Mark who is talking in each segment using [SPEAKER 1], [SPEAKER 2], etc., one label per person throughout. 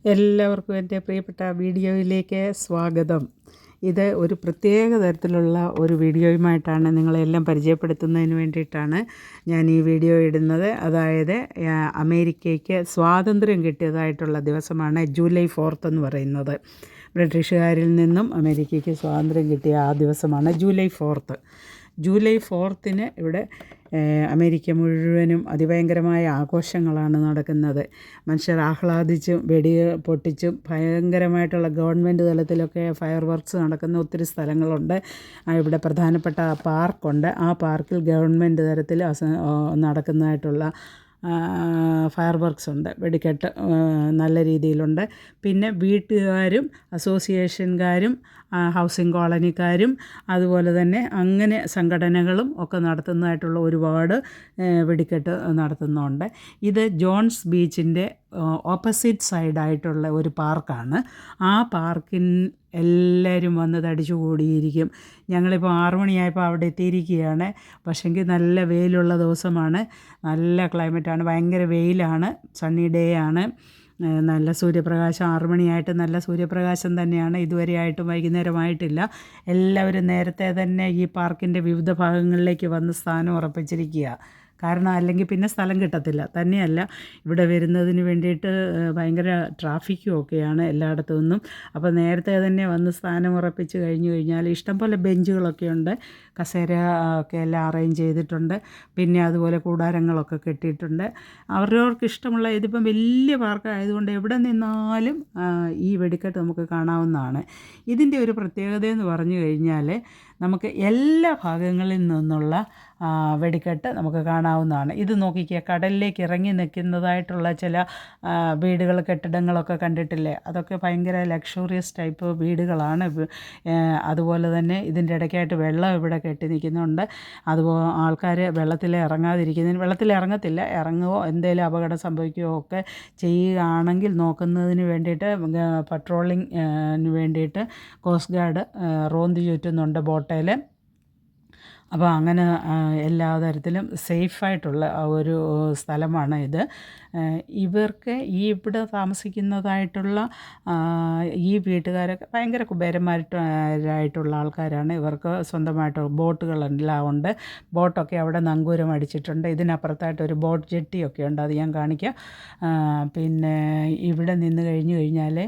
[SPEAKER 1] എല്ലാവർക്കും എൻ്റെ പ്രിയപ്പെട്ട വീഡിയോയിലേക്ക് സ്വാഗതം. ഇത് ഒരു പ്രത്യേക തരത്തിലുള്ള ഒരു വീഡിയോയുമായിട്ടാണ് നിങ്ങളെല്ലാം പരിചയപ്പെടുത്തുന്നതിന് വേണ്ടിയിട്ടാണ് ഞാൻ ഈ വീഡിയോ ഇടുന്നത്. അതായത് അമേരിക്കയ്ക്ക് സ്വാതന്ത്ര്യം കിട്ടിയതായിട്ടുള്ള ദിവസമാണ് ജൂലൈ 4 എന്ന് പറയുന്നത്. ബ്രിട്ടീഷുകാരിൽ നിന്നും അമേരിക്കയ്ക്ക് സ്വാതന്ത്ര്യം കിട്ടിയ ആ ദിവസമാണ് ജൂലൈ 4. ജൂലൈ 4 ഇവിടെ അമേരിക്ക മുഴുവനും അതിഭയങ്കരമായ ആഘോഷങ്ങളാണ് നടക്കുന്നത്. മനുഷ്യർ ആഹ്ലാദിച്ചും വെടി പൊട്ടിച്ചും ഭയങ്കരമായിട്ടുള്ള ഗവൺമെൻറ് തലത്തിലൊക്കെ ഫയർ വർക്ക്സ് നടക്കുന്ന ഒത്തിരി സ്ഥലങ്ങളുണ്ട്. ഇവിടെ പ്രധാനപ്പെട്ട പാർക്കുണ്ട്. ആ പാർക്കിൽ ഗവൺമെൻറ് തലത്തിൽ നടക്കുന്നതായിട്ടുള്ള ഫയർ വർക്ക്സ് ഉണ്ട്. വെടിക്കെട്ട് നല്ല രീതിയിലുണ്ട്. പിന്നെ വീട്ടുകാരും അസോസിയേഷൻകാരും ഹൗസിംഗ് കോളനിക്കാരും അതുപോലെ തന്നെ അങ്ങനെ സംഘടനകളും ഒക്കെ നടത്തുന്നതായിട്ടുള്ള ഒരുപാട് വെടിക്കെട്ട് നടത്തുന്നുണ്ട്. ഇത് ജോൺസ് ബീച്ചിൻ്റെ ഓപ്പോസിറ്റ് സൈഡായിട്ടുള്ള ഒരു പാർക്കാണ്. ആ പാർക്കിൽ എല്ലാവരും വന്ന് തടിച്ചു കൂടിയിരിക്കും. ഞങ്ങളിപ്പോൾ 6 മണിയായപ്പോൾ അവിടെ എത്തിയിരിക്കുകയാണ്. പക്ഷെങ്കിൽ നല്ല വെയിലുള്ള ദിവസമാണ്, നല്ല ക്ലൈമറ്റാണ്, ഭയങ്കര വെയിലാണ്, സണ്ണി ഡേ ആണ്. നല്ല സൂര്യപ്രകാശം 6 മണിയായിട്ട് നല്ല സൂര്യപ്രകാശം തന്നെയാണ്. ഇതുവരെയായിട്ടും വൈകുന്നേരമായിട്ടില്ല. എല്ലാവരും നേരത്തെ തന്നെ ഈ പാർക്കിൻ്റെ വിവിധ ഭാഗങ്ങളിലേക്ക് വന്ന് സ്ഥാനം ഉറപ്പിച്ചിരിക്കുക. കാരണം അല്ലെങ്കിൽ പിന്നെ സ്ഥലം കിട്ടത്തില്ല. തന്നെയല്ല, ഇവിടെ വരുന്നതിന് വേണ്ടിയിട്ട് ഭയങ്കര ട്രാഫിക്കും ഒക്കെയാണ് എല്ലായിടത്തു നിന്നും. അപ്പോൾ നേരത്തെ തന്നെ വന്ന് സ്ഥാനം ഉറപ്പിച്ച് കഴിഞ്ഞാൽ ഇഷ്ടംപോലെ ബെഞ്ചുകളൊക്കെ ഉണ്ട്, കസേര ഒക്കെ എല്ലാം അറേഞ്ച് ചെയ്തിട്ടുണ്ട്. പിന്നെ അതുപോലെ കൂടാരങ്ങളൊക്കെ കെട്ടിയിട്ടുണ്ട്. അവരവർക്ക് ഇഷ്ടമുള്ള, ഇതിപ്പം വലിയ പാർക്കായതുകൊണ്ട് എവിടെ നിന്നാലും ഈ വെടിക്കെട്ട് നമുക്ക് കാണാവുന്നതാണ്. ഇതിൻ്റെ ഒരു പ്രത്യേകത എന്ന് പറഞ്ഞു കഴിഞ്ഞാൽ നമുക്ക് എല്ലാ ഭാഗങ്ങളിൽ നിന്നുള്ള വെടിക്കെട്ട് നമുക്ക് കാണാവുന്നതാണ്. ഇത് നോക്കിക്കുക, കടലിലേക്ക് ഇറങ്ങി നിൽക്കുന്നതായിട്ടുള്ള ചില വീടുകൾ, കെട്ടിടങ്ങളൊക്കെ കണ്ടിട്ടില്ലേ? അതൊക്കെ ഭയങ്കര ലക്ഷറിയസ് ടൈപ്പ് വീടുകളാണ്. അതുപോലെ തന്നെ ഇതിൻ്റെ ഇടയ്ക്കായിട്ട് വെള്ളം ഇവിടെ കെട്ടി നിൽക്കുന്നുണ്ട്. അതുപോലെ ആൾക്കാർ വെള്ളത്തിൽ ഇറങ്ങത്തില്ല, ഇറങ്ങുകയോ എന്തെങ്കിലും അപകടം സംഭവിക്കുകയോ ഒക്കെ ചെയ്യുകയാണെങ്കിൽ നോക്കുന്നതിന് വേണ്ടിയിട്ട് പട്രോളിങ്ങിന് വേണ്ടിയിട്ട് കോസ്റ്റ് ഗാർഡ് റോന്തി ചുറ്റുന്നുണ്ട് ബോട്ടയിൽ. അപ്പോൾ അങ്ങനെ എല്ലാ തരത്തിലും സേഫായിട്ടുള്ള ഒരു സ്ഥലമാണ് ഇത്. ഇവർക്ക് ഇവിടെ താമസിക്കുന്നതായിട്ടുള്ള ഈ വീട്ടുകാരൊക്കെ ഭയങ്കര കുബേരന്മാരായിട്ടുള്ള ആൾക്കാരാണ്. ഇവർക്ക് സ്വന്തമായിട്ട് ബോട്ടുകളെല്ലാം ഉണ്ട്. ബോട്ടൊക്കെ അവിടെ നങ്കൂരം അടിച്ചിട്ടുണ്ട്. ഇതിനപ്പുറത്തായിട്ട് ഒരു ബോട്ട് ജെട്ടിയൊക്കെ ഉണ്ട്, അത് ഞാൻ കാണിക്കാം. പിന്നെ ഇവിടെ നിന്ന് കഴിഞ്ഞാൽ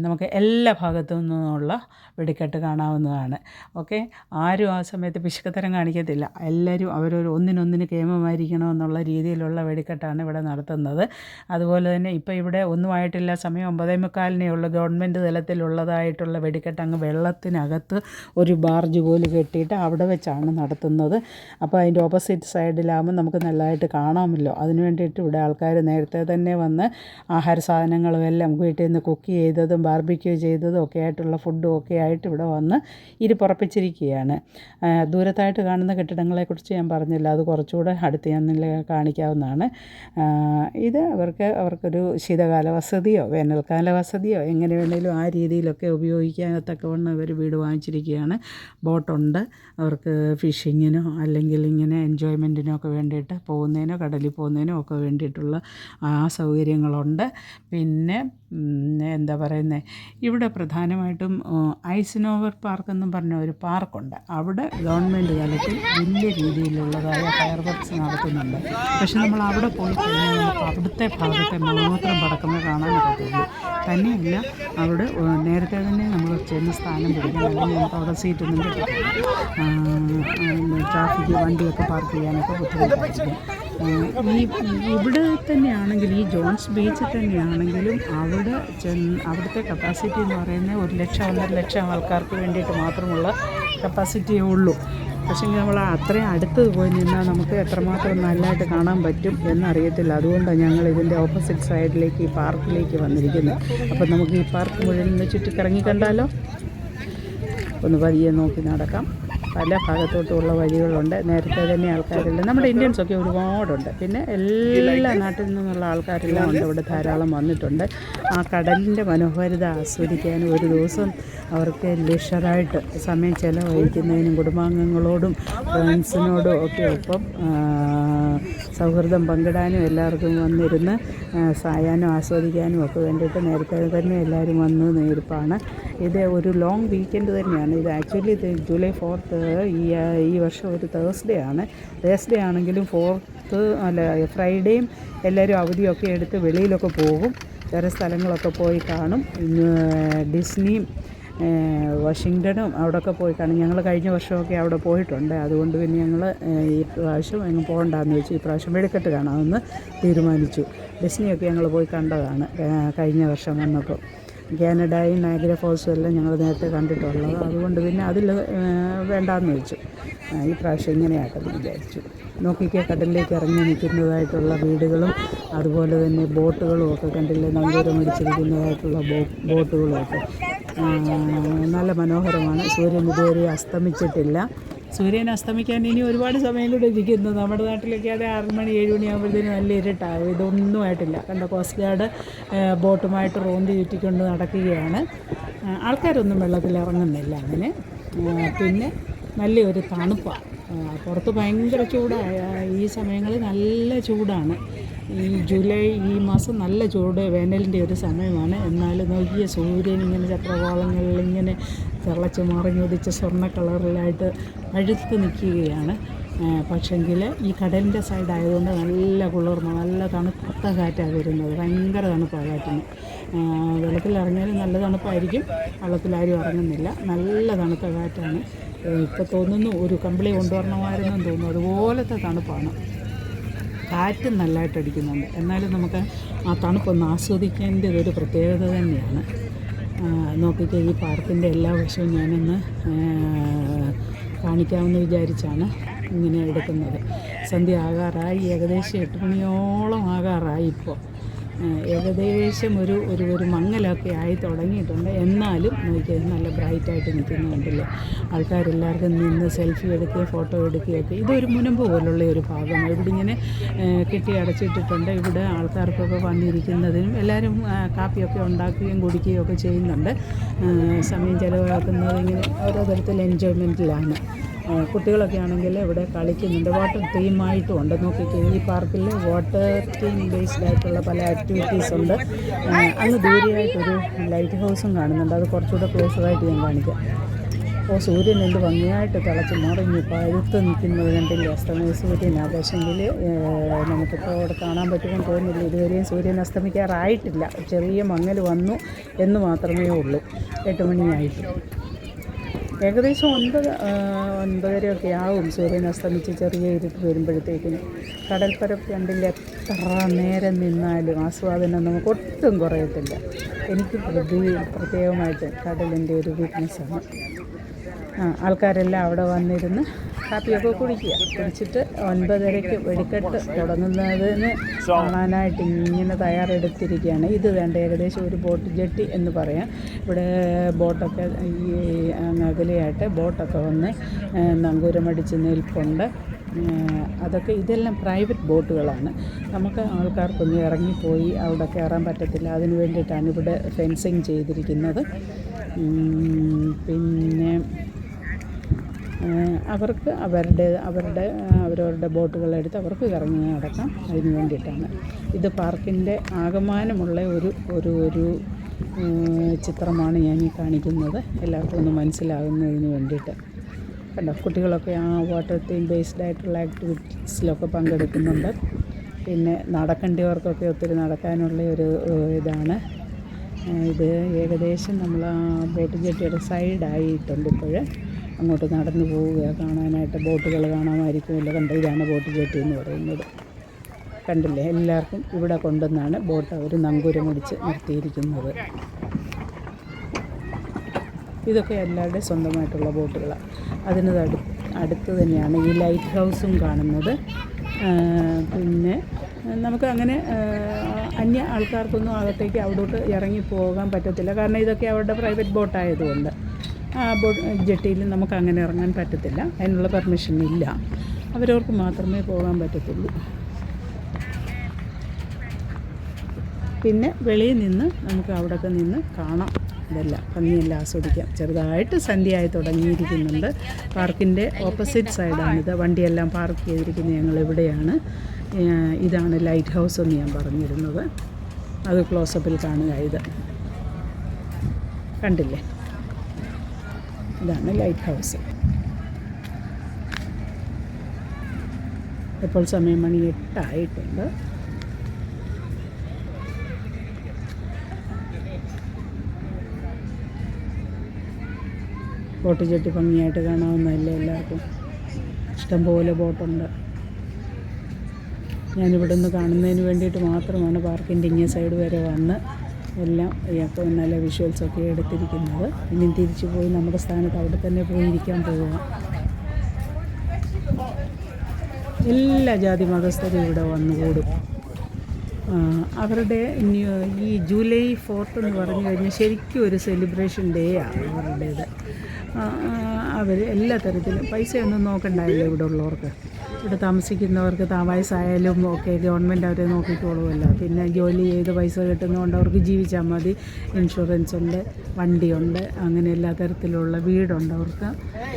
[SPEAKER 1] നമുക്ക് എല്ലാ ഭാഗത്തു നിന്നുള്ള വെടിക്കെട്ട് കാണാവുന്നതാണ്. ഓക്കെ, ആരും ആ സമയത്ത് പിശുക്കത്തരം കാണിക്കത്തില്ല. എല്ലാവരും ഒന്നിനൊന്നിന് കേമമായിരിക്കണമെന്നുള്ള രീതിയിലുള്ള വെടിക്കെട്ടാണ് ഇവിടെ നടത്തുന്നത്. അതുപോലെ തന്നെ ഇപ്പോൾ ഇവിടെ ഒന്നുമായിട്ടില്ല, സമയം 9:45 ഉള്ളൂ. ഗവൺമെൻറ് തലത്തിലുള്ളതായിട്ടുള്ള വെടിക്കെട്ട് അങ്ങ് വെള്ളത്തിനകത്ത് ഒരു ബാർജ് പോലെ കെട്ടിയിട്ട് അവിടെ വെച്ചാണ് നടത്തുന്നത്. അപ്പോൾ അതിൻ്റെ ഓപ്പോസിറ്റ് സൈഡിലാകുമ്പോൾ നമുക്ക് നല്ലതായിട്ട് കാണാമല്ലോ. അതിന് വേണ്ടിയിട്ട് ഇവിടെ ആൾക്കാർ നേരത്തെ തന്നെ വന്ന് ആഹാര സാധനങ്ങളും എല്ലാം വീട്ടിൽ നിന്ന് കുക്ക് ചെയ്തതും ബാർബിക്യൂ ചെയ്തതും ഒക്കെ ആയിട്ടുള്ള ഫുഡും ഒക്കെ ആയിട്ട് ഇവിടെ വന്ന് ഇരിപ്പുറപ്പിച്ചിരിക്കുകയാണ്. ദൂരത്തായിട്ട് കാണുന്ന കെട്ടിടങ്ങളെക്കുറിച്ച് ഞാൻ പറഞ്ഞില്ല, അത് കുറച്ചുകൂടെ അടുത്ത് ഞാൻ കാണിക്കാവുന്നതാണ്. ഇത് അവർക്കൊരു ശീതകാല വസതിയോ വേനൽക്കാല വസതിയോ എങ്ങനെ വേണമെങ്കിലും ആ രീതിയിലൊക്കെ ഉപയോഗിക്കാത്തക്കവണ്ണം ഇവർ വീട് വാങ്ങിച്ചിരിക്കുകയാണ്. ബോട്ടുണ്ട്, അവർക്ക് ഫിഷിങ്ങിനോ അല്ലെങ്കിൽ ഇങ്ങനെ എൻജോയ്മെൻറ്റിനോ ഒക്കെ വേണ്ടിയിട്ട് പോകുന്നതിനോ കടലിൽ പോകുന്നതിനോ ഒക്കെ വേണ്ടിയിട്ടുള്ള ആ സൗകര്യങ്ങളുണ്ട്. പിന്നെ എന്താ പറയുന്നത്, ഇവിടെ പ്രധാനമായിട്ടും ഐസനോവർ പാർക്ക് എന്നും പറഞ്ഞ ഒരു പാർക്കുണ്ട്. അവിടെ ഗവൺമെൻറ് തലത്തിൽ വലിയ രീതിയിലുള്ളതായ ഫയർ വർക്ക്സ് നടത്തുന്നുണ്ട്. പക്ഷെ നമ്മൾ അവിടെ പോയി കഴിഞ്ഞാൽ നമുക്ക് അവിടുത്തെ ഭാഗത്തെ മാത്രം പടക്കുന്നത് കാണാൻ പറ്റുള്ളൂ. തന്നെയല്ല, അവിടെ നേരത്തെ തന്നെ നമ്മൾ ചെന്ന് സ്ഥാനം പിടിക്കണം, അല്ലെങ്കിൽ നമുക്ക് അവിടെ സീറ്റൊന്നും കിട്ടത്തില്ല. ട്രാഫിക് വണ്ടിയൊക്കെ പാർക്ക് ചെയ്യാനൊക്കെ ബുദ്ധിമുട്ടായിരിക്കും. ഇവിടെ തന്നെയാണെങ്കിൽ ഈ ജോൺസ് ബീച്ചിൽ തന്നെയാണെങ്കിലും അവിടുത്തെ കപ്പാസിറ്റി എന്ന് പറയുന്നത് 1 ലക്ഷം 1.5 ലക്ഷം ആൾക്കാർക്ക് വേണ്ടിയിട്ട് മാത്രമുള്ള കപ്പാസിറ്റിയേ ഉള്ളൂ. പക്ഷേ നമ്മൾ അത്രയും അടുത്ത് പോയി നിന്നാൽ നമുക്ക് എത്രമാത്രം നല്ലതായിട്ട് കാണാൻ പറ്റും എന്നറിയത്തില്ല. അതുകൊണ്ടാണ് ഞങ്ങൾ ഇതിൻ്റെ ഓപ്പോസിറ്റ് സൈഡിലേക്ക് ഈ പാർക്കിലേക്ക് വന്നിരിക്കുന്നത്. അപ്പം നമുക്ക് ഈ പാർക്ക് മുഴുവൻ ചുറ്റിക്കറങ്ങി കണ്ടാലോ? ഒന്ന് പതിയെ നോക്കി നടക്കാം. പല ഭാഗത്തോട്ടുമുള്ള വഴികളുണ്ട്. നേരത്തെ തന്നെ ആൾക്കാരെല്ലാം നമ്മുടെ ഇന്ത്യൻസൊക്കെ ഒരുപാടുണ്ട്. പിന്നെ എല്ലാ നാട്ടിൽ നിന്നുള്ള ആൾക്കാരെല്ലാം ഉണ്ട് ഇവിടെ ധാരാളം വന്നിട്ടുണ്ട്. ആ കടലിൻ്റെ മനോഹാരിത ആസ്വദിക്കാനും ഒരു ദിവസം അവർക്ക് ലെഷറായിട്ട് സമയം ചെലവഴിക്കുന്നതിനും കുടുംബാംഗങ്ങളോടും ഫ്രണ്ട്സിനോടും ഒക്കെ ഒപ്പം സൗഹൃദം പങ്കിടാനും എല്ലാവർക്കും വന്നിരുന്ന് സായാഹ്നം ആസ്വദിക്കാനും ഒക്കെ വേണ്ടിയിട്ട് നേരത്തെ തന്നെ എല്ലാവരും വന്ന് നേരിപ്പാണ്. ഇത് ഒരു ലോങ് വീക്കെൻഡ് തന്നെയാണ്. ഇത് ആക്ച്വലി ഇത് ജൂലൈ 4th ഈ വർഷം ഒരു തേഴ്സ്ഡേ ആണെങ്കിലും 4th ഫ്രൈഡേയും എല്ലാവരും അവധിയൊക്കെ എടുത്ത് വെളിയിലൊക്കെ പോകും. വേറെ സ്ഥലങ്ങളൊക്കെ പോയി കാണും. ഡിസ്നിയും വാഷിങ്ടണും അവിടെയൊക്കെ പോയി കാണും. ഞങ്ങൾ കഴിഞ്ഞ വർഷമൊക്കെ അവിടെ പോയിട്ടുണ്ട്. അതുകൊണ്ട് പിന്നെ ഞങ്ങൾ ഈ പ്രാവശ്യം എങ്ങും പോകണ്ടെന്ന് വെച്ച് ഈ പ്രാവശ്യം വെടിക്കെട്ട് കാണാമെന്ന് തീരുമാനിച്ചു. ഡിസ്നിയൊക്കെ ഞങ്ങൾ പോയി കണ്ടതാണ് കഴിഞ്ഞ വർഷം വന്നപ്പോൾ. കാനഡയും നയാഗ്ര ഫോൾസും എല്ലാം ഞങ്ങൾ നേരത്തെ കണ്ടിട്ടുള്ളത്. അതുകൊണ്ട് പിന്നെ അതിൽ വേണ്ടാന്ന് വെച്ചു. ഈ പ്രാവശ്യം ഇങ്ങനെയാട്ടെന്ന് വിചാരിച്ചു. നോക്കിക്കുക, കടലിലേക്ക് ഇറങ്ങി നിൽക്കുന്നതായിട്ടുള്ള വീടുകളും അതുപോലെ തന്നെ ബോട്ടുകളും ഒക്കെ കണ്ടില്ലേ, നങ്കൂരം അടിച്ചിരിക്കുന്നതായിട്ടുള്ള ബോട്ടുകളുമൊക്കെ നല്ല മനോഹരമാണ്. സൂര്യൻ ഇതുവരെ അസ്തമിച്ചിട്ടില്ല. സൂര്യൻ അസ്തമിക്കാൻ ഇനി ഒരുപാട് സമയം കൂടെ ഇരിക്കുന്നു. നമ്മുടെ നാട്ടിലൊക്കെ അത് 6 മണി 7 മണിയാകുമ്പോഴത്തേനും നല്ല ഇരുട്ടാകും. ഇതൊന്നും ആയിട്ടില്ല. കണ്ട കോസ്റ്റ് ഗാർഡ് ബോട്ടുമായിട്ട് റോന്തി ചുറ്റിക്കൊണ്ട് നടക്കുകയാണ്. ആൾക്കാരൊന്നും വെള്ളത്തിൽ ഇറങ്ങുന്നില്ല അങ്ങനെ. പിന്നെ നല്ലൊരു തണുപ്പാണ്. പുറത്ത് ഭയങ്കര ചൂടാണ്. ഈ സമയങ്ങളിൽ നല്ല ചൂടാണ്. ഈ മാസം നല്ല ചൂട്, വേനലിൻ്റെ ഒരു സമയമാണ്. എന്നാലും നോക്കിയ സൂര്യൻ ഇങ്ങനെ ചക്രവാളങ്ങളിൽ ഇങ്ങനെ തിളച്ച് മറിഞ്ഞൊടിച്ച് സ്വർണ്ണ കളറിലായിട്ട് അഴുത്ത് നിൽക്കുകയാണ്. പക്ഷെങ്കിൽ ഈ കടലിൻ്റെ സൈഡായതുകൊണ്ട് നല്ല കുളിർമ, നല്ല തണുത്ത കാറ്റാണ് വരുന്നത്. ഭയങ്കര തണുപ്പാണ് കാറ്റിന്. വെള്ളത്തിലിറങ്ങിയാലും നല്ല തണുപ്പായിരിക്കും. വെള്ളത്തിലാരും ഇറങ്ങുന്നില്ല. നല്ല തണുത്ത കാറ്റാണ്. ഇപ്പോൾ തോന്നുന്നു ഒരു കമ്പിളി കൊണ്ടുവരണമായിരുന്നെന്ന് തോന്നുന്നു. അതുപോലത്തെ തണുപ്പാണ്. കാറ്റും നല്ലതായിട്ട് അടിക്കുന്നുണ്ട്. എന്നാലും നമുക്ക് ആ തണുപ്പൊന്ന് ആസ്വദിക്കേണ്ടതൊരു പ്രത്യേകത തന്നെയാണ്. നോക്കിയിട്ട് ഈ പാർക്കിൻ്റെ എല്ലാ വശവും ഞാനൊന്ന് കാണിക്കാമെന്ന് വിചാരിച്ചാണ് ഇങ്ങനെ എടുക്കുന്നത്. സന്ധ്യ ആകാറായി, ഏകദേശം 8 മണിയോളം ആകാറായി. ഇപ്പോൾ ഏകദേശം ഒരു മങ്ങലൊക്കെ ആയി തുടങ്ങിയിട്ടുണ്ട്. എന്നാലും നോക്കിയത് നല്ല ബ്രൈറ്റായിട്ട് നിൽക്കുന്നുണ്ടല്ലേ. ആൾക്കാരെല്ലാവർക്കും നിന്ന് സെൽഫി എടുക്കുകയും ഫോട്ടോ എടുക്കുകയൊക്കെ. ഇതൊരു മുനമ്പ് പോലുള്ള ഒരു ഭാഗമാണ്. ഇവിടെ ഇങ്ങനെ കെട്ടി അടച്ചിട്ടിട്ടുണ്ട്. ഇവിടെ ആൾക്കാർക്കൊക്കെ വന്നിരിക്കുന്നതിനും എല്ലാവരും കാപ്പിയൊക്കെ ഉണ്ടാക്കുകയും കുടിക്കുകയും ഒക്കെ ചെയ്യുന്നുണ്ട്. സമയം ചിലവാക്കുന്നത് ഇങ്ങനെ ഓരോ തരത്തിൽ എൻജോയ്മെൻറ്റിലാണ്. കുട്ടികളൊക്കെ ആണെങ്കിൽ ഇവിടെ കളിക്കുന്നുണ്ട്. വാട്ടർ തീമായിട്ടും ഉണ്ട്. നോക്കിക്കേ, ഈ പാർക്കിൽ വാട്ടർ തീം ബേസ്ഡ് ആയിട്ടുള്ള പല ആക്ടിവിറ്റീസ് ഉണ്ട്. അങ്ങ് ദൂരെയായിട്ടൊരു ലൈറ്റ് ഹൗസും കാണുന്നുണ്ട്. അത് കുറച്ചുകൂടെ ക്ലോസറായിട്ട് ഞാൻ കാണിക്കാം. സൂര്യൻ എന്ത് ഭംഗിയായിട്ട് തിളച്ച് മറിഞ്ഞ് പഴുത്ത് നിൽക്കുന്നത് കണ്ടില്ലേ. അസ്തമയ സൂര്യൻ. ആകാശമെങ്കിൽ നമുക്കിപ്പോൾ അവിടെ കാണാൻ പറ്റുമെന്ന് തോന്നുന്നില്ല. ഇതുവരെയും സൂര്യൻ അസ്തമിക്കാറായിട്ടില്ല. ചെറിയ മങ്ങൽ വന്നു എന്ന് മാത്രമേ ഉള്ളൂ. 8 മണിയായിട്ട്. ഏകദേശം 9:30 ആവും സൂര്യൻ അസ്തമിച്ച് ചെറിയ ഇരുട്ട് വരുമ്പോഴത്തേക്കിന്. കടൽപ്പരപ്പ് കണ്ടില്ല, എത്ര നേരം നിന്നാലും ആസ്വാദനം നമുക്ക് ഒട്ടും കുറയത്തില്ല. എനിക്ക് പ്രത്യേകമായിട്ട് കടലിൻ്റെ ഒരു വീക്ക്നെസ്സാണ്. ആൾക്കാരെല്ലാം അവിടെ വന്നിരുന്ന് കാപ്പിയൊക്കെ കുടിച്ചിട്ട് 9:30 വെടിക്കെട്ട് തുടങ്ങുന്നതിന് കാണാനായിട്ട് ഇങ്ങനെ തയ്യാറെടുത്തിരിക്കുകയാണ്. ഇത് വേണ്ട ഏകദേശം ഒരു ബോട്ട് ജെട്ടി എന്ന് പറയാം. ഇവിടെ ബോട്ടൊക്കെ ഈ അകലെയായിട്ട് ബോട്ടൊക്കെ വന്ന് നങ്കൂരമടിച്ച് നിൽപ്പുണ്ട്. ഇതെല്ലാം പ്രൈവറ്റ് ബോട്ടുകളാണ്. നമുക്ക് ആൾക്കാർക്കൊന്നും ഇറങ്ങിപ്പോയി അവിടെ കയറാൻ പറ്റത്തില്ല. അതിന് വേണ്ടിയിട്ടാണ് ഇവിടെ ഫെൻസിങ് ചെയ്തിരിക്കുന്നത്. പിന്നെ അവർക്ക് അവരവരുടെ ബോട്ടുകളെടുത്ത് അവർക്ക് കറങ്ങി നടക്കാം. അതിന് വേണ്ടിയിട്ടാണ്. ഇത് പാർക്കിൻ്റെ ആകമാനമുള്ള ഒരു ചിത്രമാണ് ഞാൻ ഈ കാണിക്കുന്നത്. എല്ലാവർക്കും ഒന്ന് മനസ്സിലാകുന്നതിന് വേണ്ടിയിട്ട്. കണ്ടോ, കുട്ടികളൊക്കെ ആ വാട്ടർ തീം ബേസ്ഡ് ആയിട്ടുള്ള ആക്ടിവിറ്റീസിലൊക്കെ പങ്കെടുക്കുന്നുണ്ട്. പിന്നെ നടക്കേണ്ടവർക്കൊക്കെ ഒത്തിരി നടക്കാനുള്ള ഒരു ഇതാണ്. ഇത് ഏകദേശം നമ്മൾ ആ ബോട്ട് ജെട്ടിയുടെ സൈഡായിട്ടുണ്ട്. ഇപ്പോൾ അങ്ങോട്ട് നടന്നു പോവുക കാണാനായിട്ട്. ബോട്ടുകൾ കാണാമായിരിക്കുമല്ലോ. കണ്ടോ, ഇതാണ് ബോട്ട് ജെട്ടി എന്ന് പറയുന്നത്. കണ്ടില്ലേ, എല്ലാവർക്കും ഇവിടെ കൊണ്ടുവന്നാണ് ബോട്ട് അവർ നങ്കൂരമടിച്ച് നിർത്തിയിരിക്കുന്നത്. ഇതൊക്കെ എല്ലാവരുടെയും സ്വന്തമായിട്ടുള്ള ബോട്ടുകളാണ്. അതിന് അടുത്ത് തന്നെയാണ് ഈ ലൈറ്റ് ഹൗസും കാണുന്നത്. പിന്നെ നമുക്ക് അങ്ങനെ അന്യ ആൾക്കാർക്കൊന്നും അകത്തേക്ക് അവിടോട്ട് ഇറങ്ങി പോകാൻ പറ്റത്തില്ല. കാരണം ഇതൊക്കെ അവരുടെ പ്രൈവറ്റ് ബോട്ടായതുകൊണ്ട്. ആ ജെട്ടിയിൽ നമുക്ക് അങ്ങനെ ഇറങ്ങാൻ പറ്റത്തില്ല, അതിനുള്ള പെർമിഷൻ ഇല്ല. അവരവർക്ക് മാത്രമേ പോകാൻ പറ്റത്തുള്ളൂ. പിന്നെ വെളിയിൽ നിന്ന് നമുക്ക് അവിടെയൊക്കെ നിന്ന് കാണാം, ഇതെല്ലാം ഭംഗിയെല്ലാം ആസ്വദിക്കാം. ചെറുതായിട്ട് സന്ധ്യയായി തുടങ്ങിയിരിക്കുന്നുണ്ട്. പാർക്കിൻ്റെ ഓപ്പോസിറ്റ് സൈഡാണിത്. വണ്ടിയെല്ലാം പാർക്ക് ചെയ്തിരിക്കുന്നത് ഞങ്ങളിവിടെയാണ്. ഇതാണ് ലൈറ്റ് ഹൗസ് എന്ന് ഞാൻ പറഞ്ഞിരുന്നത്. അത് ക്ലോസപ്പിൽ കാണുക. ഇത് കണ്ടില്ലേ, ഇതാണ് ലൈറ്റ് ഹൗസ്. ഇപ്പോൾ സമയം മണി 8 ആയിട്ടുണ്ട്. ബോട്ട് ചെട്ടി ഭംഗിയായിട്ട് കാണാവുന്നതല്ലേ എല്ലാവർക്കും. ഇഷ്ടംപോലെ ബോട്ടുണ്ട്. ഞാനിവിടെ നിന്ന് കാണുന്നതിന് വേണ്ടിയിട്ട് മാത്രമാണ് പാർക്കിൻ്റെ ഇങ്ങേ സൈഡ് വരെ വന്ന് എല്ലാം അപ്പോൾ നല്ല വിഷ്വൽസൊക്കെ എടുത്തിരിക്കുന്നത്. ഇനി തിരിച്ചു പോയി നമ്മുടെ സ്ഥാനത്ത് അവിടെ തന്നെ പോയി ഇരിക്കാൻ പോവുക. എല്ലാ ജാതി മതസ്ഥരും ഇവിടെ വന്നുകൂടും. അവരുടെ ഈ ജൂലൈ 4 എന്ന് പറഞ്ഞു കഴിഞ്ഞാൽ ശരിക്കും ഒരു സെലിബ്രേഷൻ ഡേ ആണ് അവരുടേത്. അവർ എല്ലാ തരത്തിലും പൈസയൊന്നും നോക്കണ്ടായില്ല ഇവിടെ ഉള്ളവർക്ക്. ഇവിടെ താമസിക്കുന്നവർക്ക് വയസ്സായാലും ഒക്കെ ഗവൺമെൻറ് അവരെ നോക്കിക്കോളുമല്ലോ. പിന്നെ ജോലി ചെയ്ത് പൈസ കിട്ടുന്നതുകൊണ്ട് അവർക്ക് ജീവിച്ചാൽ മതി. ഇൻഷുറൻസ് ഉണ്ട്, വണ്ടിയുണ്ട്, അങ്ങനെ എല്ലാ തരത്തിലുള്ള വീടുണ്ട് അവർക്ക്.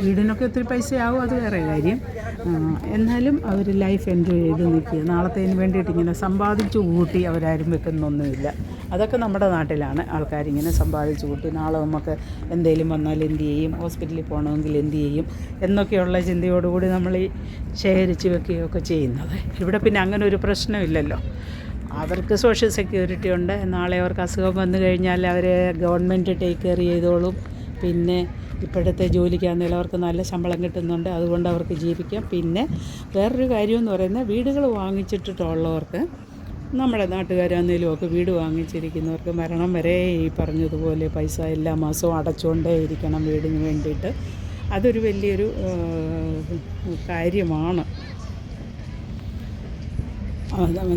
[SPEAKER 1] വീടിനൊക്കെ ഒത്തിരി പൈസയാവും, അത് വേറെ കാര്യം. എന്നാലും അവർ ലൈഫ് എൻജോയ് ചെയ്ത് നിൽക്കുക. നാളത്തേന് വേണ്ടിയിട്ട് ഇങ്ങനെ സമ്പാദിച്ചു കൂട്ടി അവരാരും വെക്കുന്നൊന്നുമില്ല. അതൊക്കെ നമ്മുടെ നാട്ടിലാണ്. ആൾക്കാരിങ്ങനെ സമ്പാദിച്ചു കൂട്ടി നാളെ നമുക്ക് എന്തെങ്കിലും വന്നാൽ എന്ത് ചെയ്യും, ഹോസ്പിറ്റലിൽ പോകണമെങ്കിൽ എന്ത് ചെയ്യും എന്നൊക്കെയുള്ള ചിന്തയോടുകൂടി നമ്മൾ ഈ ശേഖരിച്ച് വെക്കുകയൊക്കെ ചെയ്യുന്നത്. ഇവിടെ പിന്നെ അങ്ങനെ ഒരു പ്രശ്നമില്ലല്ലോ. അവർക്ക് സോഷ്യൽ സെക്യൂരിറ്റി ഉണ്ട്. നാളെ അവർക്ക് അസുഖം വന്നു കഴിഞ്ഞാൽ അവർ ഗവൺമെൻറ് ടേക്ക് കെയർ ചെയ്തോളും. പിന്നെ ഇപ്പോഴത്തെ ജോലിക്കാണെങ്കിലും അവർക്ക് നല്ല ശമ്പളം കിട്ടുന്നുണ്ട്, അതുകൊണ്ട് അവർക്ക് ജീവിക്കാം. പിന്നെ വേറൊരു കാര്യമെന്ന് പറയുന്നത്, വീടുകൾ വാങ്ങിച്ചിട്ടുള്ളവർക്ക്, നമ്മുടെ നാട്ടുകാരാണെങ്കിലും ഒക്കെ വീട് വാങ്ങിച്ചിരിക്കുന്നവർക്ക് മരണം വരെ ഈ പറഞ്ഞതുപോലെ പൈസ എല്ലാ മാസവും അടച്ചുകൊണ്ടേ ഇരിക്കണം വീടിന് വേണ്ടിയിട്ട്. അതൊരു വലിയൊരു കാര്യമാണ്.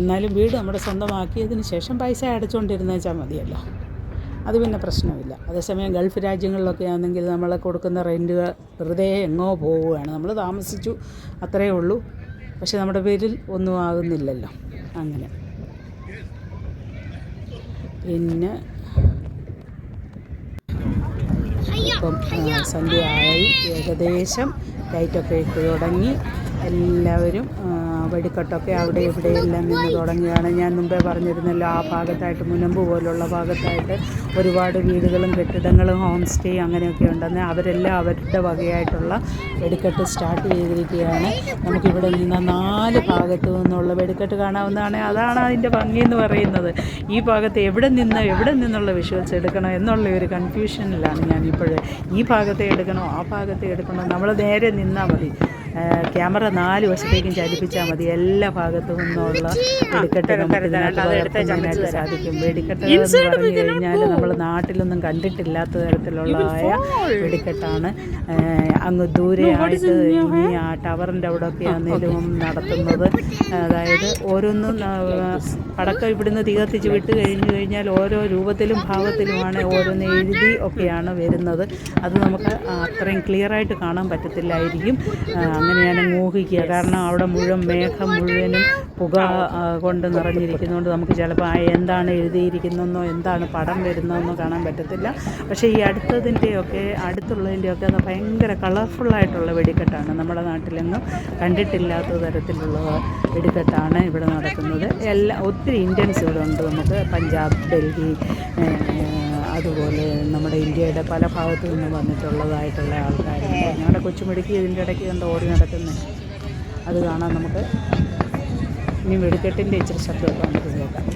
[SPEAKER 1] എന്നാലും വീട് നമ്മുടെ സ്വന്തമാക്കിയതിന് ശേഷം പൈസ അടച്ചുകൊണ്ടിരുന്ന വെച്ചാൽ മതിയല്ലോ, അത് പിന്നെ പ്രശ്നമില്ല. അതേസമയം ഗൾഫ് രാജ്യങ്ങളിലൊക്കെ ആണെങ്കിൽ നമ്മൾ കൊടുക്കുന്ന റെൻറ്റുകൾ വെറുതെ എങ്ങോ പോവുകയാണ്. നമ്മൾ താമസിച്ചു, അത്രയേ ഉള്ളൂ, പക്ഷെ നമ്മുടെ പേരിൽ ഒന്നും ആകുന്നില്ലല്ലോ. അങ്ങനെ പിന്നെ ഇപ്പം സന്ധ്യയായി, ഏകദേശം ലൈറ്റൊക്കെ ഇട്ട് തുടങ്ങി. എല്ലാവരും വെടിക്കെട്ടൊക്കെ അവിടെ ഇവിടെയെല്ലാം നിന്ന് തുടങ്ങിയാണ്. ഞാൻ മുമ്പേ പറഞ്ഞിരുന്നല്ലോ, ആ ഭാഗത്തായിട്ട് മുനമ്പ് പോലുള്ള ഭാഗത്തായിട്ട് ഒരുപാട് വീടുകളും കെട്ടിടങ്ങളും ഹോം സ്റ്റേ അങ്ങനെയൊക്കെ ഉണ്ടെന്ന്. അവരെല്ലാം അവരുടെ വകയായിട്ടുള്ള വെടിക്കെട്ട് സ്റ്റാർട്ട് ചെയ്തിരിക്കുകയാണ്. നമുക്കിവിടെ നിന്ന് 4 ഭാഗത്തു നിന്നുള്ള വെടിക്കെട്ട് കാണാവുന്നതാണ്. അതാണ് അതിൻ്റെ ഭംഗി എന്ന് പറയുന്നത്. ഈ ഭാഗത്ത് എവിടെ നിന്നുള്ള വിഷ്വൽസ് എടുക്കണം എന്നുള്ള ഒരു കൺഫ്യൂഷനിലാണ് ഞാനിപ്പോൾ. ഈ ഭാഗത്തെ എടുക്കണോ ആ ഭാഗത്തെ എടുക്കണോ, നമ്മൾ നേരെ നിന്നാൽ മതി. ക്യാമറ 4 വശത്തേക്കും ചലിപ്പിച്ചാൽ മതി. എല്ലാ ഭാഗത്തു നിന്നുള്ള വെടിക്കെട്ട് നമുക്ക് ഇതിനകത്ത് സാധിക്കും. വെടിക്കെട്ട് എന്ന് പറഞ്ഞു കഴിഞ്ഞാൽ നമ്മൾ നാട്ടിലൊന്നും കണ്ടിട്ടില്ലാത്ത തരത്തിലുള്ളതായ വെടിക്കെട്ടാണ്. അങ്ങ് ദൂരെയായിട്ട് ഇനി ആ ടവറിൻ്റെ അവിടെയൊക്കെ ആണെങ്കിലും നടത്തുന്നത്. അതായത് ഓരോന്നും പടക്കം ഇവിടുന്ന് തികത്തിച്ച് വിട്ട് കഴിഞ്ഞാൽ ഓരോ രൂപത്തിലും ഭാവത്തിലുമാണ് ഓരോന്ന് എഴുതി ഒക്കെയാണ് വരുന്നത്. അത് നമുക്ക് അത്രയും ക്ലിയറായിട്ട് കാണാൻ പറ്റത്തില്ലായിരിക്കും. അങ്ങനെയാണ് ഊഹിക്കുക. കാരണം അവിടെ മുഴുവൻ മേഘം മുഴുവനും പുക കൊണ്ട് നിറഞ്ഞിരിക്കുന്നതുകൊണ്ട് നമുക്ക് ചിലപ്പോൾ എന്താണ് എഴുതിയിരിക്കുന്നതെന്നോ എന്താണ് പടം വരുന്നതെന്നോ കാണാൻ പറ്റത്തില്ല. പക്ഷേ ഈ അടുത്തുള്ളതിൻ്റെയൊക്കെ അത് ഭയങ്കര കളർഫുള്ളായിട്ടുള്ള വെടിക്കെട്ടാണ്. നമ്മുടെ നാട്ടിലെങ്ങും കണ്ടിട്ടില്ലാത്ത തരത്തിലുള്ള വെടിക്കെട്ടാണ് ഇവിടെ നടക്കുന്നത്. ഒത്തിരി ഇന്ത്യൻസ് ഇവിടെ ഉണ്ട്. നമുക്ക് പഞ്ചാബ്, ഡൽഹി, അതുപോലെ നമ്മുടെ ഇന്ത്യയുടെ പല ഭാഗത്തു നിന്ന് വന്നിട്ടുള്ളതായിട്ടുള്ള ആൾക്കാരുണ്ട്. ഞങ്ങളുടെ കൊച്ചുമിടുക്കി ഇതിൻ്റെ ഇടയ്ക്ക് കണ്ട് ഓടി നടക്കുന്നത്, അത് കാണാൻ നമുക്ക് ഇനി വെടിക്കെട്ടിൻ്റെ ഇച്ചിരി ശബ്ദമൊക്കെ നമുക്ക് കേൾക്കാം.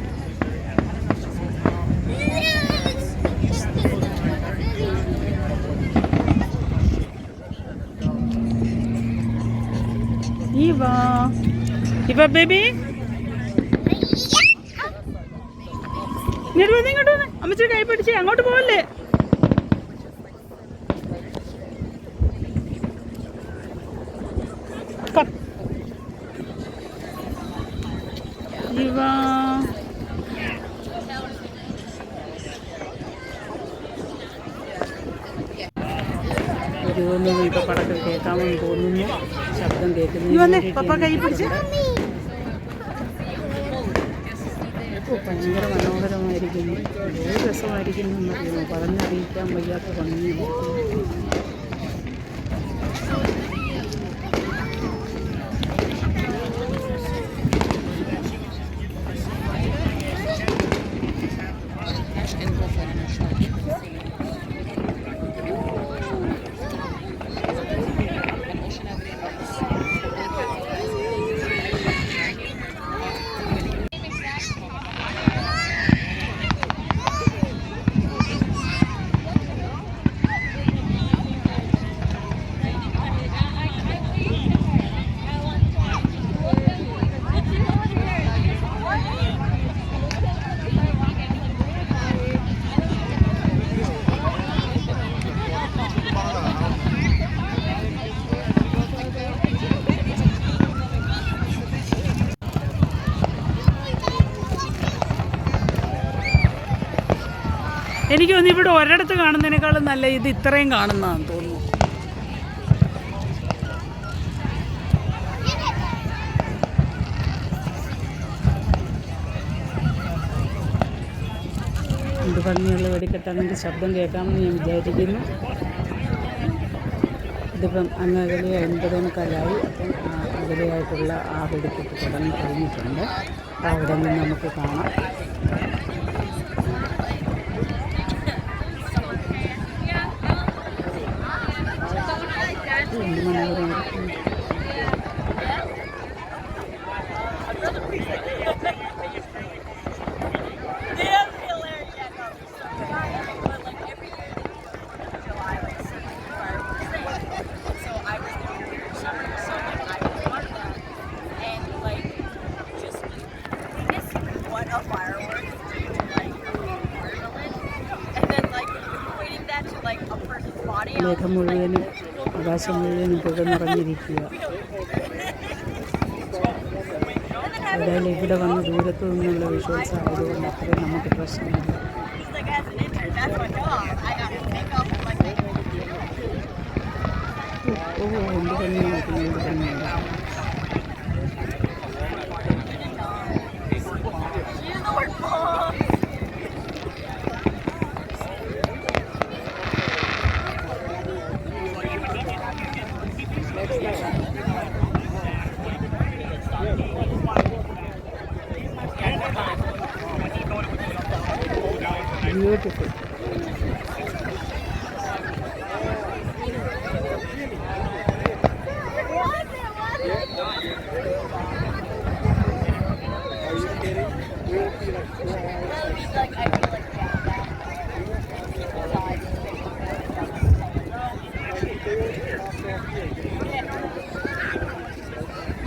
[SPEAKER 1] ഇവ ബേബി ഇങ്ങോട്ട് വന്ന് അമ്മച്ചി കൈ പിടിച്ചേ, അങ്ങോട്ട് പോവല്ലേ. തോന്നുന്നു ഇപ്പോൾ പടക്കം കേൾക്കാമെന്ന് തോന്നുന്നു. ശബ്ദം കേൾക്കുന്നു. ഭയങ്കര മനോഹരമായിരിക്കുന്നു. ഏത് രസമായിരിക്കുന്നു എന്നറിയുന്നു. പറഞ്ഞറിയിക്കാൻ വയ്യാത്ത ഭംഗിയായിരിക്കുന്നു. എനിക്ക് തോന്നുന്നു ഇവിടെ ഒരിടത്ത് കാണുന്നതിനേക്കാളും നല്ല ഇത് ഇത്രയും കാണുന്നതാണെന്ന് തോന്നുന്നു. എന്ത് ഭംഗിയുള്ള വെടിക്കെട്ടാണെങ്കിൽ ശബ്ദം കേൾക്കാമെന്ന് ഞാൻ വിചാരിക്കുന്നു. ഇതിപ്പം അങ്ങ് അകലെ 9:15 അപ്പം അകലെയായിട്ടുള്ള ആ വെടിക്കെട്ട് തുടങ്ങി കഴിഞ്ഞിട്ടുണ്ട്. അവിടെ നിന്ന് നമുക്ക് കാണാം. മേഘം മുഴുവനും ആകാശം മുഴുവനും പുക നിറഞ്ഞിരിക്കുക. ഏതായാലും ഇവിടെ വന്ന് ദൂരത്തു നിന്നുള്ള വിഷ്വൽസ് ആയതുകൊണ്ട് അത്രയും നമുക്ക് പ്രശ്നമില്ല. എന്ത് തന്നെയാണ് എന്ത് തന്നെയാണ്. Beautiful.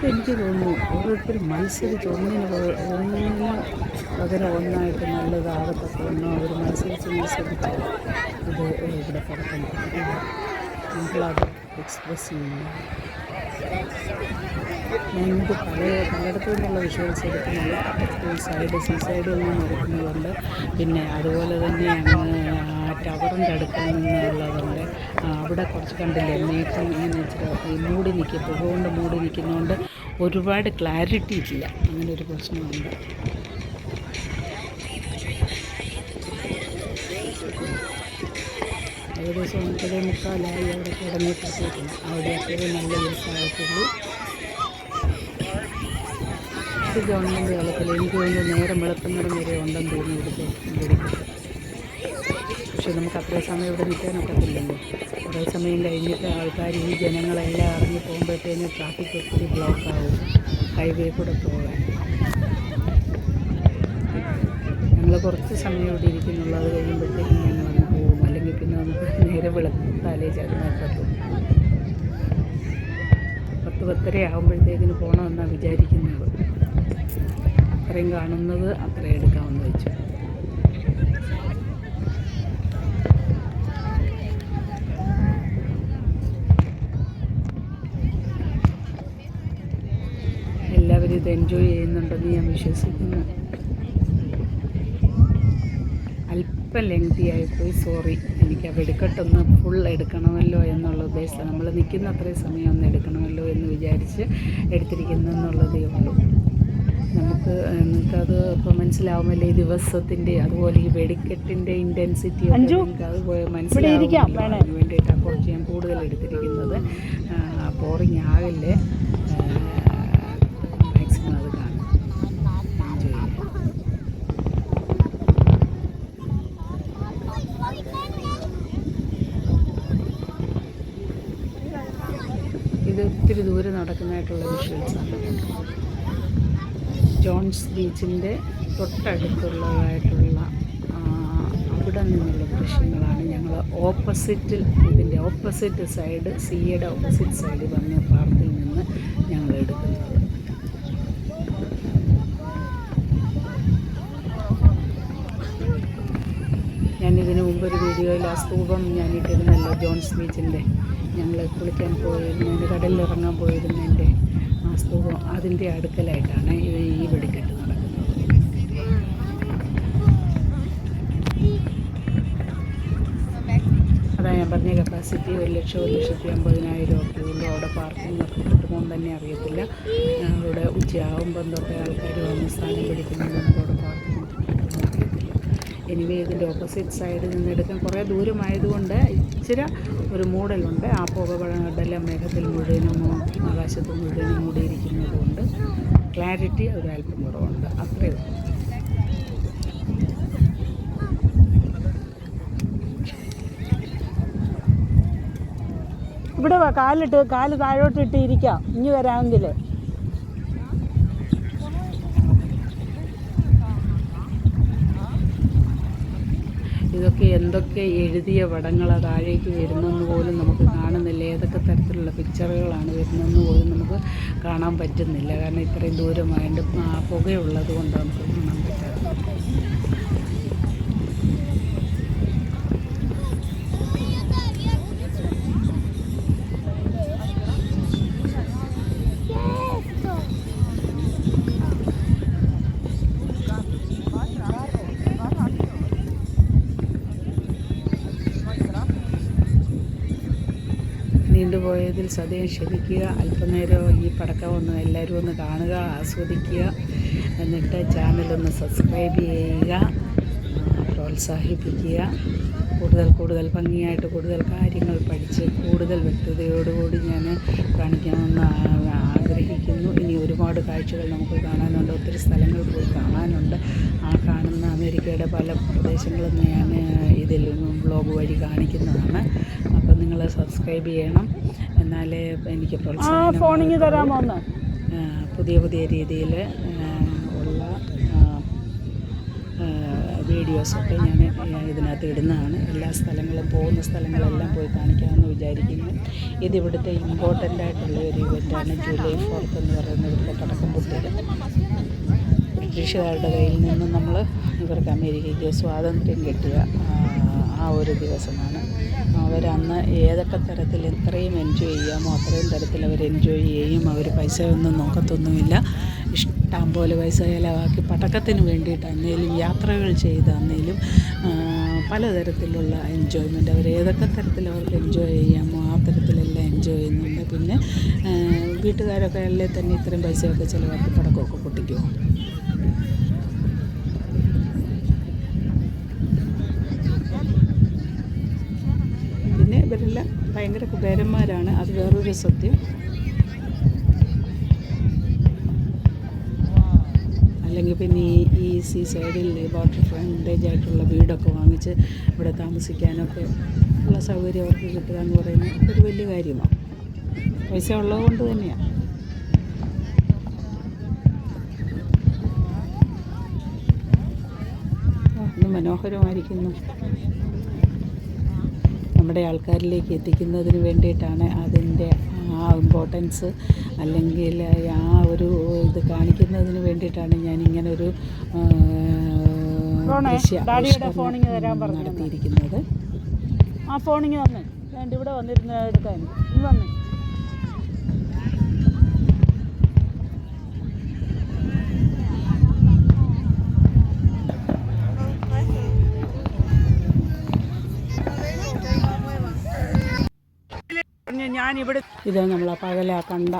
[SPEAKER 1] എനിക്ക് തോന്നുന്നു ഓരോരുത്തരും മത്സരിച്ച് ഒന്നിന് പകരം ഒന്നായിട്ട് നല്ലതാകത്തൊക്കെ ഒന്നോ അവർ മത്സരിച്ച് ഇത് ഇവിടെ കിടക്കുന്നു. നമ്മളത് എക്സ്പ്രസ് ചെയ്യുന്നു. ഞാനിത് പലയിടത്തു നിന്നുള്ള വിഷ്വൽസ് എടുക്കുന്നുണ്ട്. സീസൈഡിൽ നിന്ന് എടുക്കുന്നതുണ്ട്. പിന്നെ അതുപോലെ തന്നെ അങ്ങ് ടവറിൻ്റെ അടുക്കൽ നിന്നുള്ളതുണ്ട്. അവിടെ കുറച്ച് കണ്ടില്ലേ മേഘം ഇങ്ങനെ വെച്ചിട്ട് മൂടി നിൽക്കുക, പുക കൊണ്ട് മൂടി നിൽക്കുന്നതുകൊണ്ട് ഒരുപാട് ക്ലാരിറ്റി ഇല്ല. അങ്ങനെ ഒരു പ്രശ്നമുണ്ട്. ഏകദേശം 9:45 അവിടെ കിടന്നിട്ടിരിക്കുന്നു. അവിടെ അത്രയും നല്ല ദിവസമായിട്ടുള്ളൂ. ഇത് ഗവൺമെൻറ് കാലത്തിൽ എനിക്ക് തോന്നുന്നു നേരം വെളുക്കുന്നിടം വരെ ഉണ്ടെന്ന് തോന്നി ഇവിടുത്തെ വെടിക്കെട്ട്. പക്ഷെ നമുക്ക് അത്രയും സമയം ഇവിടെ നിൽക്കാനൊക്കത്തില്ലല്ലോ. കുറേ സമയം കഴിഞ്ഞിട്ട് ആൾക്കാർ ഈ ജനങ്ങളെല്ലാം ഇറങ്ങി പോകുമ്പോഴത്തേന് ട്രാഫിക് ഒത്തിരി ബ്ലോക്കാവും ഹൈവേ കൂടെ പോകാൻ. ഞങ്ങൾ കുറച്ച് സമയം ഇവിടെ ഇരിക്കുന്നുള്ളൂ. അത് കഴിയുമ്പോഴത്തേക്കും ഞങ്ങൾ അങ്ങ് പോകും. അല്ലെങ്കിൽ പിന്നെ നമുക്ക് നേരെ വെളുത്താലേ ചേർന്നേക്കത്തും. 10-10:30 ആകുമ്പോഴത്തേക്കിന് പോകണമെന്നാണ് വിചാരിക്കുന്നത്. അത്രയും കാണുന്നത് അത്രയും എടുക്കാമെന്ന് വെച്ചു. എല്ലാവരും ഇത് എൻജോയ് ചെയ്യുന്നുണ്ടെന്ന് ഞാൻ വിശ്വസിക്കുന്നു. അല്പം ലെങ്തി ആയിപ്പോയി, സോറി. എനിക്ക് ആ വെടിക്കെട്ടൊന്ന് ഫുൾ എടുക്കണമല്ലോ എന്നുള്ള ഉദ്ദേശം, നമ്മൾ നിൽക്കുന്ന അത്രയും സമയം ഒന്ന് എടുക്കണമല്ലോ എന്ന് വിചാരിച്ച് എടുത്തിരിക്കുന്നെന്നുള്ളതേ ഉള്ളൂ. നിങ്ങൾക്കത് ഇപ്പോൾ മനസ്സിലാവുമല്ലോ ഈ ദിവസത്തിൻ്റെ, അതുപോലെ ഈ വെടിക്കെട്ടിൻ്റെ ഇൻറ്റൻസിറ്റി ഒക്കെ നിങ്ങൾക്ക് അതുപോലെ മനസ്സിലാവുമല്ലോ. അതിന് വേണ്ടിയിട്ടാണ് കുറച്ച് ഞാൻ കൂടുതൽ എടുത്തിരിക്കുന്നത്. ബോറിങ് ആകില്ലേ, മാക്സിമം അത് കാണും, എൻജോയ് ചെയ്യാം. ഇത് ഒത്തിരി ദൂരെ നടക്കുന്നതായിട്ടുള്ള വിഷ്വൽസാണ്. ജോൺസ് ബീച്ചിൻ്റെ തൊട്ടടുത്തുള്ളതായിട്ടുള്ള അവിടെ നിന്നുള്ള ദൃശ്യങ്ങളാണ്. ഞങ്ങൾ ഇതിൻ്റെ ഓപ്പോസിറ്റ് സൈഡ്, സീയുടെ ഓപ്പോസിറ്റ് സൈഡ് വന്ന് പാർക്കിൽ നിന്ന് ഞങ്ങൾ എടുക്കുന്നത്. ഞാനിതിന് മുമ്പൊരു വീഡിയോയിൽ ആ സ്തൂപം ഞാനിട്ടിരുന്നല്ലോ, ജോൺസ് ബീച്ചിൻ്റെ. ഞങ്ങൾ കുളിക്കാൻ പോയിരുന്നതിൻ്റെ, കടലിലിറങ്ങാൻ പോയിരുന്നതിൻ്റെ ആ സ്തൂപം, അതിൻ്റെ അടുക്കലായിട്ടാണ് ഈ വെടിക്കെട്ട് നടക്കുന്നത്. അതാ ഞാൻ പറഞ്ഞ കപ്പാസിറ്റി 1,50,000 ഒക്കെ ഉള്ളൂ. അവിടെ പാർക്കിംഗ് ഒക്കെ കിട്ടുമോന്ന് തന്നെ അറിയത്തില്ല. അവിടെ ഉച്ചയാകുമ്പം തൊട്ടേ ആൾക്കാർ വന്ന് സ്ഥാനം പിടിക്കുന്നത് നമുക്ക് അവിടെ പാർക്കിംഗ് കിട്ടുമെന്ന് അറിയത്തില്ല. എനിവേ ഇതിൻ്റെ ഓപ്പോസിറ്റ് സൈഡിൽ നിന്ന് എടുക്കാൻ കുറേ ദൂരമായതുകൊണ്ട് ഇച്ചിരി ഒരു മൂടലുണ്ട്. ആ പുകപടല മേഘത്തിൽ മുഴുവനും ആകാശത്ത് മുഴുവനും മൂടിയിരിക്കുന്നത് കൊണ്ട് ക്ലാരിറ്റി ഒരല്പം കുറവുണ്ട്, അത്രയേ ഉള്ളൂ.
[SPEAKER 2] ഇവിടെ കാല് താഴോട്ടിട്ട് ഇരിക്കാം, ഇനി വരാമെങ്കിൽ.
[SPEAKER 1] ഇതൊക്കെ എന്തൊക്കെ എഴുതിയ പടങ്ങളാണ് താഴേക്ക് വരുന്നതെന്ന് പോലും നമുക്ക് കാണുന്നില്ല. ഏതൊക്കെ തരത്തിലുള്ള പിക്ചറുകളാണ് വരുന്നതെന്ന് പോലും നമുക്ക് കാണാൻ പറ്റുന്നില്ല. കാരണം ഇത്രയും ദൂരമായിട്ട് പുകയുള്ളത് കൊണ്ട് നമുക്ക് കാണാൻ പറ്റാതെ. നീണ്ടുപോയതിൽ സദയം ക്ഷമിക്കുക. അല്പനേരം ഈ പടക്കം എല്ലാവരും ഒന്ന് കാണുക, ആസ്വദിക്കുക. എന്നിട്ട് ചാനലൊന്ന് സബ്സ്ക്രൈബ് ചെയ്യുക, പ്രോത്സാഹിപ്പിക്കുക. കൂടുതൽ ഭംഗിയായിട്ട് കൂടുതൽ കാര്യങ്ങൾ പഠിച്ച് കൂടുതൽ വ്യക്തതയോടുകൂടി ഞാൻ കാണിക്കാമെന്ന് ആഗ്രഹിക്കുന്നു. ഇനി ഒരുപാട് കാഴ്ചകൾ നമുക്ക് കാണാനുണ്ട്, ഒത്തിരി സ്ഥലങ്ങൾ പോയി കാണാനുണ്ട്. ആ കാണുന്ന അമേരിക്കയുടെ പല പ്രദേശങ്ങളും ഞാൻ ഇതിൽ വ്ളോഗ് വഴി കാണിക്കുന്നതാണ്. അപ്പം നിങ്ങൾ സബ്സ്ക്രൈബ് ചെയ്യണം, എന്നാലേ എനിക്ക്
[SPEAKER 2] പ്രോത്സാഹനം തരാമോ.
[SPEAKER 1] പുതിയ രീതിയിൽ ഉള്ള വീഡിയോസൊക്കെ ഞാൻ ഇതിനകത്ത് ഇടുന്നതാണ്. എല്ലാ സ്ഥലങ്ങളും, പോകുന്ന സ്ഥലങ്ങളെല്ലാം പോയി കാണിക്കാമെന്ന് വിചാരിക്കുന്നു. ഇതിവിടുത്തെ ഇമ്പോർട്ടൻ്റ് ആയിട്ടുള്ള ഒരു ഇവൻ്റാണ്. ജൂലൈ 4th എന്ന് പറയുന്ന ഇവിടുത്തെ പടക്കം പൊട്ടിൽ. ബ്രിട്ടീഷുകാരുടെ കയ്യിൽ നിന്ന് ഇവർക്ക് അമേരിക്കയ്ക്ക് സ്വാതന്ത്ര്യം കിട്ടിയ ആ ഒരു ദിവസമാണ്. അവരന്ന് ഏതൊക്കെ തരത്തിൽ എത്രയും എൻജോയ് ചെയ്യാമോ അത്രയും തരത്തിൽ അവർ എൻജോയ് ചെയ്യും. അവർ പൈസ ഒന്നും നോക്കത്തൊന്നുമില്ല. ഇഷ്ടം പോലെ പൈസ ചിലവാക്കി പടക്കത്തിന് വേണ്ടിയിട്ടാണെങ്കിലും യാത്രകൾ ചെയ്താണെങ്കിലും പലതരത്തിലുള്ള എൻജോയ്മെൻറ്റ് അവർ ഏതൊക്കെ തരത്തിൽ അവർക്ക് എൻജോയ് ചെയ്യാമോ ആ തരത്തിലെല്ലാം എൻജോയ് ചെയ്യുന്നുണ്ട്. പിന്നെ വീട്ടുകാരൊക്കെ അല്ലേ തന്നെ ഇത്രയും പൈസയൊക്കെ ചിലവാക്കി പടക്കമൊക്കെ പൊട്ടിക്കുമോ? പിന്നെ ഇവരെല്ലാം ഭയങ്കര കുബേരന്മാരാണ്, അത് വേറൊരു സത്യം. അല്ലെങ്കിൽ പിന്നെ ഈ സീ സൈഡിൽ വാട്ടർ ഫ്രണ്ടേജ് ആയിട്ടുള്ള വീടൊക്കെ വാങ്ങിച്ച് ഇവിടെ താമസിക്കാനൊക്കെ ഉള്ള സൗകര്യം അവർക്ക് കിട്ടുക എന്ന് പറയുന്നത് ഒരു വലിയ കാര്യമാണ്. പൈസ ഉള്ളത് കൊണ്ട് തന്നെയാണ്. ഇത് മനോഹരമായിരിക്കുന്നു. നമ്മുടെ ആൾക്കാരിലേക്ക് എത്തിക്കുന്നതിന് വേണ്ടിയിട്ടാണ് അതിൻ്റെ ആ ഇമ്പോർട്ടൻസ്, അല്ലെങ്കിൽ ആ ഒരു ഇത് കാണിക്കുന്നതിന് വേണ്ടിയിട്ടാണ് ഞാനിങ്ങനൊരു നടത്തിയിരിക്കുന്നത്.
[SPEAKER 2] ആ ഫോണിങ് വന്നേ, ഇവിടെ വന്നിരുന്ന എടുക്കാൻ വന്നേ.
[SPEAKER 1] ഞാനിവിടെ ഇത് നമ്മൾ പകല കണ്ട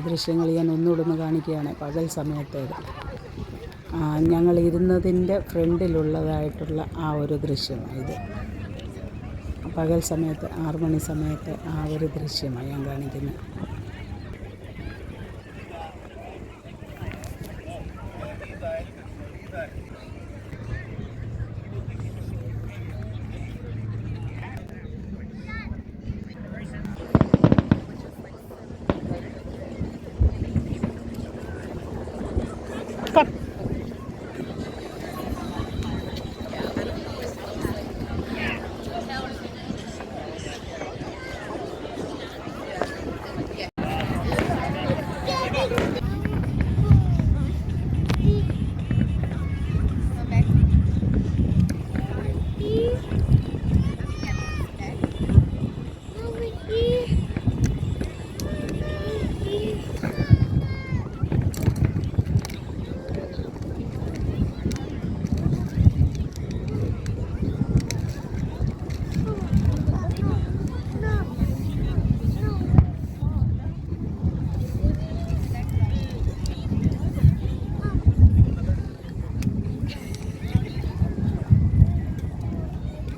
[SPEAKER 1] ദൃശ്യങ്ങൾ ഞാൻ ഒന്നുകൂടെ ഒന്ന് കാണിക്കുകയാണ്. പകൽ സമയത്തേത് ഞങ്ങൾ ഇരുന്നതിൻ്റെ ഫ്രണ്ടിലുള്ളതായിട്ടുള്ള ആ ഒരു ദൃശ്യമാണ് ഇത്. പകൽ സമയത്ത് 6 മണി സമയത്ത് ആ ഒരു ദൃശ്യമാണ് ഞാൻ കാണിക്കുന്നത്.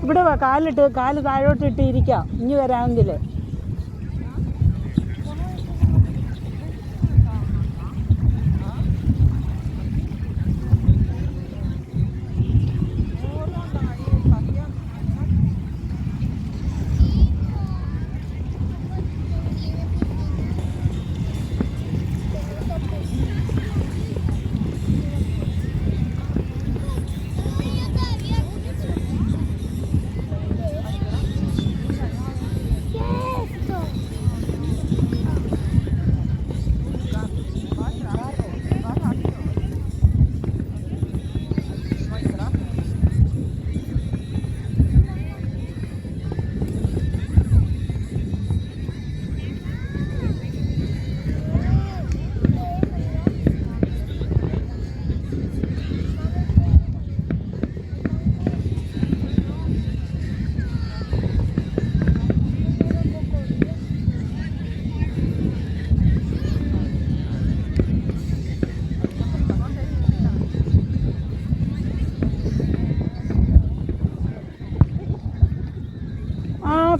[SPEAKER 2] ഇവിടെ കാല് താഴോട്ടിട്ട് ഇരിക്കാം ഇനി വരാമെങ്കിൽ.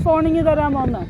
[SPEAKER 2] ഫോണിങ് തരാമോ ഒന്ന്?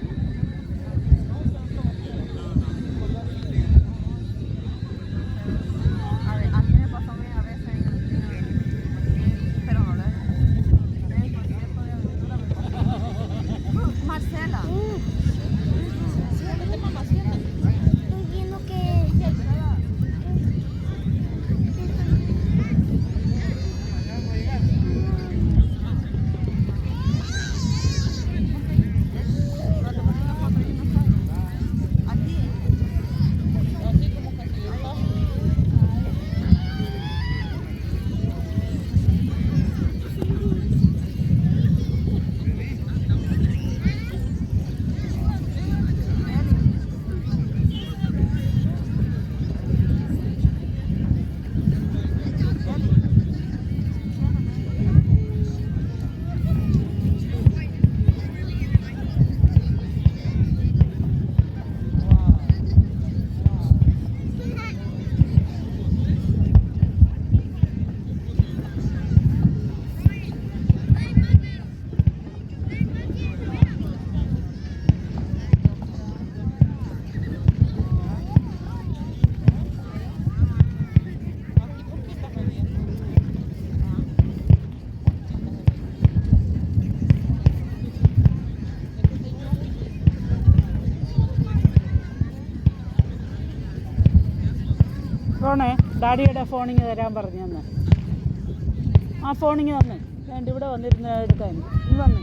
[SPEAKER 2] ഫോണേ ഡാഡിയുടെ ഫോണിങ് തരാൻ പറഞ്ഞു തന്നെ. ആ ഫോണിങ് തന്നെ വേണ്ട ഇവിടെ വന്നിരുന്ന് എടുക്കാൻ. ഇനി വന്നേ.